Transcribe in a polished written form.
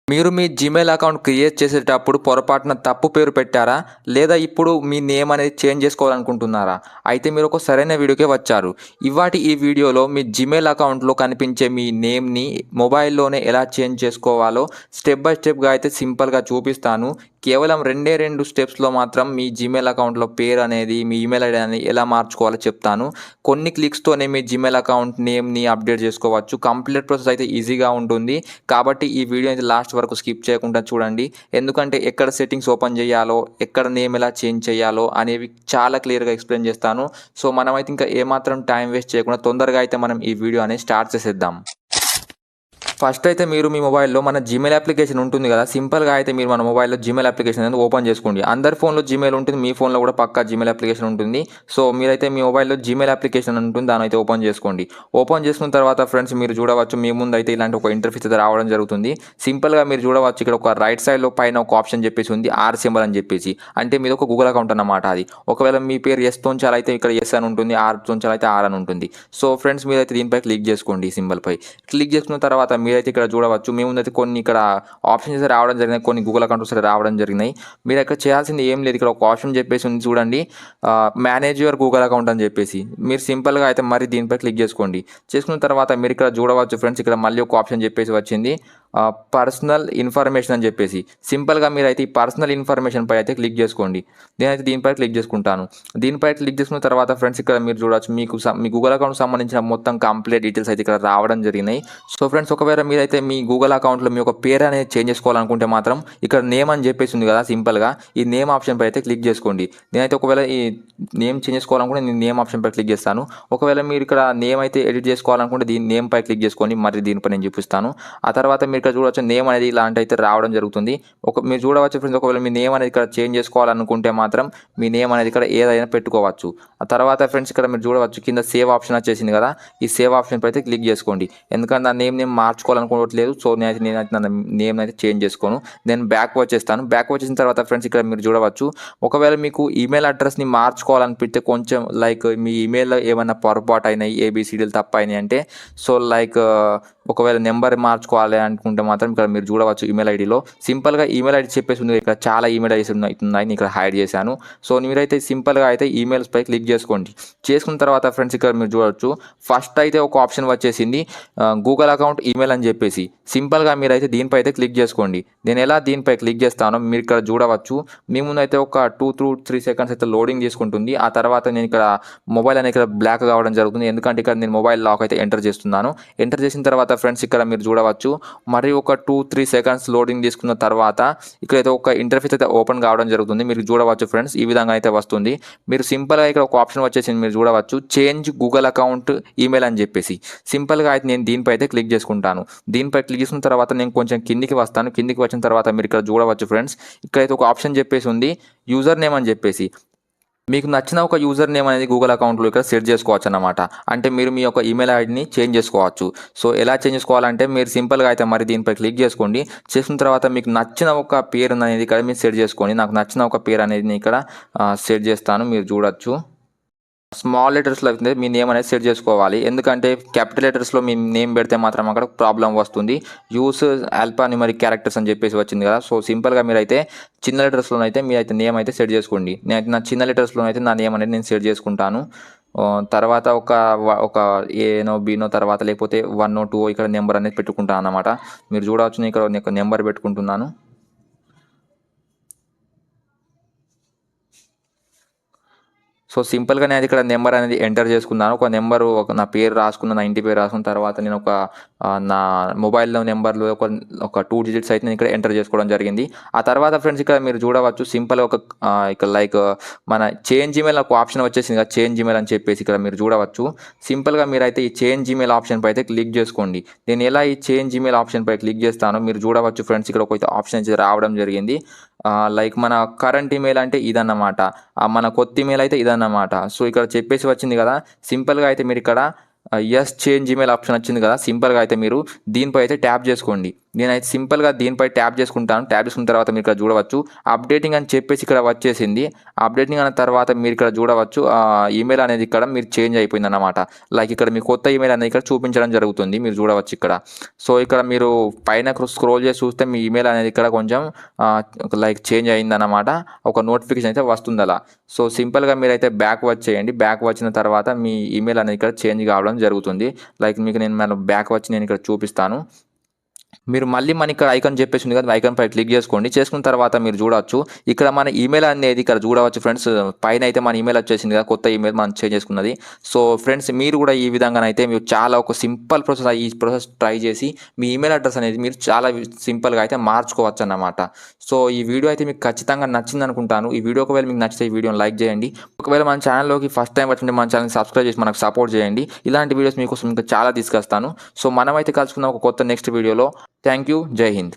మీరు మీ Gmail account create చేసేటప్పుడు పొరపాటున తప్పు పేరు పెట్టారా? లేదా ఇప్పుడు మీ నేమ్ అనేది చేంజ్ చేసుకోవాలనుకుంటున్నారా? అయితే మీరు ఒక సరైన వీడియోకే వచ్చారు. ఈ వీడియోలో మీ జీమెయిల్ అకౌంట్‌లో కనిపించే మీ నేమ్‌ని మొబైల్‌లోనే ఎలా చేంజ్ చేసుకోవాలో స్టెప్ బై స్టెప్‌గా అయితే సింపుల్‌గా చూపిస్తాను. కేవలం 2 స్టెప్స్‌లో మాత్రం మీ జీమెయిల్ అకౌంట్‌లో పేరు అనేది, మీ ఈమెయిల్ ఐడీ అనేది ఎలా మార్చుకోవాలో చెప్తాను. కొన్ని క్లిక్స్‌తోనే మీ జీమెయిల్ అకౌంట్ నేమ్‌ని అప్డేట్ చేసుకోవచ్చు. కంప్లీట్ ప్రాసెస్ అయితే ఈజీగా ఉంటుంది. కాబట్టి ఈ వీడియో అయితే లాస్ట్ వరకు స్కిప్ చేయకుండా చూడండి. ఎందుకంటే ఎక్కడ సెట్టింగ్స్ ఓపెన్ చేయాలో, ఎక్కడ నేమ్ ఎలా చేంజ్ చేయాలో అనేవి చాలా క్లియర్‌గా ఎక్స్‌ప్లెయిన్ చేస్తాను. సో, మనమైతే ఇంకా ఏమాత్రం టైం వేస్ట్ చేయకుండా తొందరగా అయితే మనం ఈ వీడియో అనేది స్టార్ట్ చేసేద్దాం. ఫస్ట్ అయితే మీరు మీ మొబైల్‌లో మన జీమెయిల్ అప్లికేషన్ ఉంటుంది కదా! సింపుల్‌గా అయితే మీరు మన మొబైల్‌లో జీమెయిల్ అప్లికేషన్ అనేది ఓపెన్ చేసుకోండి. అందరి ఫోన్‌లో జీమెయిల్ ఉంటుంది. మీ ఫోన్‌లో కూడా పక్కా జీమెయిల్ అప్లికేషన్ ఉంటుంది. సో, మీరైతే మీ మొబైల్‌లో జీమెయిల్ అప్లికేషన్ అని ఉంటుంది. దాన్నైతే ఓపెన్ చేసుకోండి. ఓపెన్ చేసుకున్న తర్వాత ఫ్రెండ్స్ మీరు చూడవచ్చు మీ ముందైతే ఇలాంటి ఒక ఇంటర్ఫేస్ అయితే రావడం జరుగుతుంది. సింపుల్‌గా మీరు చూడవచ్చు ఇక్కడ ఒక రైట్ సైడ్‌లో పైన ఒక ఆప్షన్ చెప్పేసి ఉంది. ఆర్ సింబల్ అని చెప్పేసి. అంటే మీది ఒక గూగుల్ అకౌంట్ అన్నమాట అది. ఒకవేళ మీ పేరు ఎస్‌తోని చాలా అయితే ఇక్కడ ఎస్ అని ఉంటుంది. ఆర్‌తోని చాలా అయితే ఆర్ అని ఉంటుంది. సో, ఫ్రెండ్స్ మీరైతే దీనిపై క్లిక్ చేసుకోండి ఈ సింబల్‌పై. క్లిక్ చేసుకున్న తర్వాత మీరైతే ఇక్కడ చూడవచ్చు మీ ముందైతే కొన్ని ఇక్కడ ఆప్షన్స్ అయితే రావడం జరిగినాయి. కొన్ని గూగుల్ అకౌంట్స్ అయితే రావడం జరిగినాయి. మీరు ఇక్కడ చేయాల్సింది ఏం లేదు. ఇక్కడ ఒక ఆప్షన్ చెప్పేసి ఉంది చూడండి. మేనేజ్ యువర్ గూగుల్ అకౌంట్ అని చెప్పేసి. మీరు సింపుల్‌గా అయితే మరి దీనిపై క్లిక్ చేసుకోండి. చేసుకున్న తర్వాత మీరు ఇక్కడ చూడవచ్చు ఫ్రెండ్స్ ఇక్కడ మళ్ళీ ఒక ఆప్షన్ చెప్పేసి వచ్చింది. పర్సనల్ ఇన్ఫర్మేషన్ అని చెప్పేసి. సింపుల్‌గా మీరైతే ఈ పర్సనల్ ఇన్ఫర్మేషన్ పై అయితే క్లిక్ చేసుకోండి. నేనైతే దీనిపై క్లిక్ చేసుకుంటాను. దీనిపై క్లిక్ చేసుకున్న తర్వాత ఫ్రెండ్స్ ఇక్కడ మీరు చూడవచ్చు మీ గూగుల్ అకౌంట్‌కి సంబంధించిన మొత్తం కంప్లీట్ డీటెయిల్స్ అయితే ఇక్కడ రావడం జరిగినాయి. సో, ఫ్రెండ్స్ ఒకవేళ మీరైతే మీ గూగుల్ అకౌంట్‌లో మీ యొక్క పేరు అనేది చేంజ్ చేసుకోవాలనుకుంటే మాత్రం ఇక్కడ నేమ్ అని చెప్పేసి ఉంది కదా! సింపుల్‌గా ఈ నేమ్ ఆప్షన్ పై అయితే క్లిక్ చేసుకోండి. నేనైతే ఒకవేళ ఈ నేమ్ చేంజ్ చేసుకోవాలనుకుంటే నేను నేమ్ ఆప్షన్ పై క్లిక్ చేస్తాను. ఒకవేళ మీరు ఇక్కడ నేమ్ అయితే ఎడిట్ చేసుకోవాలనుకుంటే దీని నేమ్ పై క్లిక్ చేసుకోండి. మరి దీనిపై నేను చూపిస్తాను. ఆ తర్వాత మీరు ఇక్కడ చూడవచ్చు నేమ్ అనేది ఇలాంటి అయితే రావడం జరుగుతుంది. మీరు చూడవచ్చు ఫ్రెండ్స్ ఒకవేళ మీ నేమ్ అనేది ఇక్కడ చేంజ్ చేసుకోవాలనుకుంటే మాత్రం మీ నేమ్ అనేది ఇక్కడ ఏదైనా పెట్టుకోవచ్చు. ఆ తర్వాత ఫ్రెండ్స్ ఇక్కడ మీరు చూడవచ్చు కింద సేవ్ ఆప్షన్ వచ్చేసింది కదా! ఈ సేవ్ ఆప్షన్ పై అయితే క్లిక్ చేసుకోండి. ఎందుకంటే నా నేమ్ నేను మార్చుకోవాలనుకోవట్లేదు. సో, నేనైతే నా నేమ్ అయితే చేంజ్ చేసుకోను. నేను బ్యాక్ వచ్చేస్తాను. బ్యాక్ వచ్చేసిన తర్వాత ఫ్రెండ్స్ ఇక్కడ మీరు చూడవచ్చు ఒకవేళ మీకు ఈమెయిల్ అడ్రస్‌ని మార్చుకోవాలనిపిస్తే కొంచెం మీ ఈమెయిల్‌లో ఏమైనా పొరపాటు అయినాయి, ఏబీసీడీలు తప్పయినాయి అంటే సో, ఒకవేళ నెంబర్ మార్చుకోవాలి అనుకుంటే మాత్రం ఇక్కడ మీరు చూడవచ్చు ఈమెయిల్ ఐడీలో సింపుల్‌గా ఈమెయిల్ ఐడీ చెప్పేసి ఉంది. ఇక్కడ చాలా ఈమెయిల్ ఐడీస్ ఉన్నాయి. నేను ఇక్కడ హైడ్ చేశాను. సో, మీరైతే సింపుల్‌గా అయితే ఈమెయిల్స్ పై క్లిక్ చేసుకోండి. చేసుకున్న తర్వాత ఫ్రెండ్స్ ఇక్కడ మీరు చూడవచ్చు ఫస్ట్ అయితే ఒక ఆప్షన్ వచ్చేసింది గూగుల్ అకౌంట్ ఈమెయిల్ అని చెప్పేసి. సింపుల్‌గా మీరైతే దీనిపై అయితే క్లిక్ చేసుకోండి. నేను ఎలా దీనిపై క్లిక్ చేస్తానో మీరు ఇక్కడ చూడవచ్చు. మీ ముందైతే ఒక 2-3 సెకండ్స్ అయితే లోడింగ్ తీసుకుంటుంది. ఆ తర్వాత నేను ఇక్కడ మొబైల్ అనేది ఇక్కడ బ్లాక్ కావడం జరుగుతుంది. ఎందుకంటే ఇక్కడ నేను మొబైల్ లాక్ అయితే ఎంటర్ చేస్తున్నాను. ఎంటర్ చేసిన తర్వాత ఫ్రెండ్స్ ఇక్కడ మీరు చూడవచ్చు మరి ఒక 2-3 సెకండ్స్ లోడింగ్ తీసుకున్న తర్వాత ఇక్కడైతే ఒక ఇంటర్ఫేస్ అయితే ఓపెన్ కావడం జరుగుతుంది. మీరు చూడవచ్చు ఫ్రెండ్స్ ఈ విధంగా అయితే వస్తుంది. మీరు సింపుల్‌గా ఇక్కడ ఒక ఆప్షన్ వచ్చేసింది మీరు చూడవచ్చు చేంజ్ గూగుల్ అకౌంట్ ఈమెయిల్ అని చెప్పేసి. సింపుల్‌గా అయితే నేను దీనిపై అయితే క్లిక్ చేసుకుంటాను. దీనిపై క్లిక్ చేసిన తర్వాత నేను కొంచెం కిందికి వస్తాను. కిందికి వచ్చిన తర్వాత మీరు ఇక్కడ చూడవచ్చు ఫ్రెండ్స్ ఇక్కడైతే ఒక ఆప్షన్ చెప్పేసి ఉంది యూజర్ నేమ్ అని చెప్పేసి. మీకు నచ్చిన ఒక యూజర్ నేమ్ అనేది గూగుల్ అకౌంట్‌లో ఇక్కడ సెట్ చేసుకోవచ్చు అన్నమాట. అంటే మీరు మీ యొక్క ఈమెయిల్ ఐడీని చేంజ్ చేసుకోవచ్చు. సో, ఎలా చేంజ్ చేసుకోవాలంటే మీరు సింపుల్‌గా అయితే మరి దీనిపై క్లిక్ చేసుకోండి. చేసిన తర్వాత మీకు నచ్చిన ఒక పేరు అనేది ఇక్కడ మీరు సెట్ చేసుకోండి. నాకు నచ్చిన ఒక పేరు అనేది నేను ఇక్కడ సెట్ చేస్తాను. మీరు చూడొచ్చు. స్మాల్ లెటర్స్‌లో అయితే మీ నేమ్ అనేది సెట్ చేసుకోవాలి. ఎందుకంటే క్యాపిటల్ లెటర్స్‌లో మీ నేమ్ పెడితే మాత్రం అక్కడ ప్రాబ్లమ్ వస్తుంది. యూజ్ ఆల్ఫా న్యూమరిక్ క్యారెక్టర్స్ అని చెప్పేసి వచ్చింది కదా! సో, సింపుల్‌గా మీరైతే చిన్న లెటర్స్‌లోనైతే మీరైతే నేమ్ అయితే సెట్ చేసుకోండి. నేనైతే నా చిన్న లెటర్స్‌లోనైతే నా నేమ్ అనేది నేను సెట్ చేసుకుంటాను. తర్వాత ఒక ఏనో, బీనో తర్వాత లేకపోతే 1, 2 ఇక్కడ నెంబర్ అనేది పెట్టుకుంటాను అన్నమాట. మీరు చూడవచ్చు నేను ఇక్కడ ఒక నెంబర్ పెట్టుకుంటున్నాను. సో, సింపుల్‌గా నేను ఇక్కడ నెంబర్ అనేది ఎంటర్ చేసుకున్నాను. ఒక నెంబరు నా పేరు రాసుకున్న, నా ఇంటి పేరు రాసుకున్న తర్వాత నేను నా మొబైల్‌లో నెంబర్‌లో ఒక 2 డిజిట్స్ అయితే నేను ఇక్కడ ఎంటర్ చేసుకోవడం జరిగింది. ఆ తర్వాత ఫ్రెండ్స్ ఇక్కడ మీరు చూడవచ్చు సింపుల్‌గా ఇక్కడ మన చేంజ్ ఈమెయిల్ ఒక ఆప్షన్ వచ్చేసింది కదా! చేంజ్ ఈమెయిల్ అని చెప్పేసి ఇక్కడ మీరు చూడవచ్చు. సింపుల్‌గా మీరైతే ఈ చేంజ్ ఈమెయిల్ ఆప్షన్ పై అయితే క్లిక్ చేసుకోండి. నేను ఎలా ఈ చేంజ్ ఈమెయిల్ ఆప్షన్ పై క్లిక్ చేస్తానో మీరు చూడవచ్చు ఫ్రెండ్స్ ఇక్కడ ఒక ఆప్షన్ అయితే రావడం జరిగింది. మన కరెంట్ ఈమెయిల్ అంటే ఇదన్నమాట. మన కొత్త ఈమెయిల్ అయితే ఇదన్నమాట. సో, ఇక్కడ చెప్పేసి వచ్చింది కదా! సింపుల్‌గా అయితే మీరు ఇక్కడ ఎస్ చేంజ్ ఈమెయిల్ ఆప్షన్ వచ్చింది కదా, సింపుల్గా అయితే మీరు దీనిపై అయితే ట్యాప్ చేసుకోండి. నేనైతే సింపుల్గా దీనిపై ట్యాప్ చేసుకుంటాను. ట్యాప్ చేసుకున్న తర్వాత మీరు ఇక్కడ చూడవచ్చు అప్డేటింగ్ అని చెప్పేసి ఇక్కడ వచ్చేసింది. అప్డేటింగ్ అన్న తర్వాత మీరు ఇక్కడ చూడవచ్చు ఈమెయిల్ అనేది ఇక్కడ మీరు చేంజ్ అయిపోయింది అన్నమాట. లైక్ ఇక్కడ మీ కొత్త ఈమెయిల్ అనేది ఇక్కడ చూపించడం జరుగుతుంది, మీరు చూడవచ్చు ఇక్కడ. సో ఇక్కడ మీరు పైన స్క్రోల్ చేసి చూస్తే మీ ఈమెయిల్ అనేది ఇక్కడ కొంచెం లైక్ చేంజ్ అయిందన్నమాట. ఒక నోటిఫికేషన్ అయితే వస్తుంది అలా. సో సింపుల్గా మీరైతే బ్యాక్ వచ్చేయండి. బ్యాక్ వచ్చిన తర్వాత మీ ఈమెయిల్ అనేది ఇక్కడ చేంజ్ కావడం జరుగుతుంది. లైక్ మీకు నేను బ్యాక్ వచ్చి నేను ఇక్కడ చూపిస్తాను. మీరు మళ్ళీ మన ఇక్కడ ఐకాన్ చెప్పేసి ఉంది కదా, ఐకాన్ పై క్లిక్ చేసుకోండి. చేసుకున్న తర్వాత మీరు చూడవచ్చు ఇక్కడ మన ఈమెయిల్ అనేది ఇక్కడ చూడవచ్చు ఫ్రెండ్స్. పైన అయితే మన ఈమెయిల్ వచ్చేసింది కదా, కొత్త ఈమెయిల్ మనం చేంజ్ చేసుకున్నది. సో ఫ్రెండ్స్ మీరు కూడా ఈ విధంగానైతే మీరు చాలా ఒక సింపుల్ ప్రాసెస్, ఈ ప్రాసెస్ ట్రై చేసి మీ ఈమెయిల్ అడ్రస్ అనేది మీరు చాలా సింపుల్గా అయితే మార్చుకోవచ్చు అన్నమాట. సో ఈ వీడియో అయితే మీకు ఖచ్చితంగా నచ్చింది అనుకుంటాను. ఈ వీడియో ఒకవేళ మీకు నచ్చితే ఈ వీడియోని లైక్ చేయండి. ఒకవేళ మన ఛానల్లోకి ఫస్ట్ టైం వచ్చింటే మన ఛానల్ని సబ్స్క్రైబ్ చేసి మనకు సపోర్ట్ చేయండి. ఇలాంటి వీడియోస్ మీకోసం ఇంకా చాలా తీసుకొస్తాను. సో మనమైతే కలుసుకుందాం ఒక కొత్త నెక్స్ట్ వీడియోలో. Thank you. జై హింద్.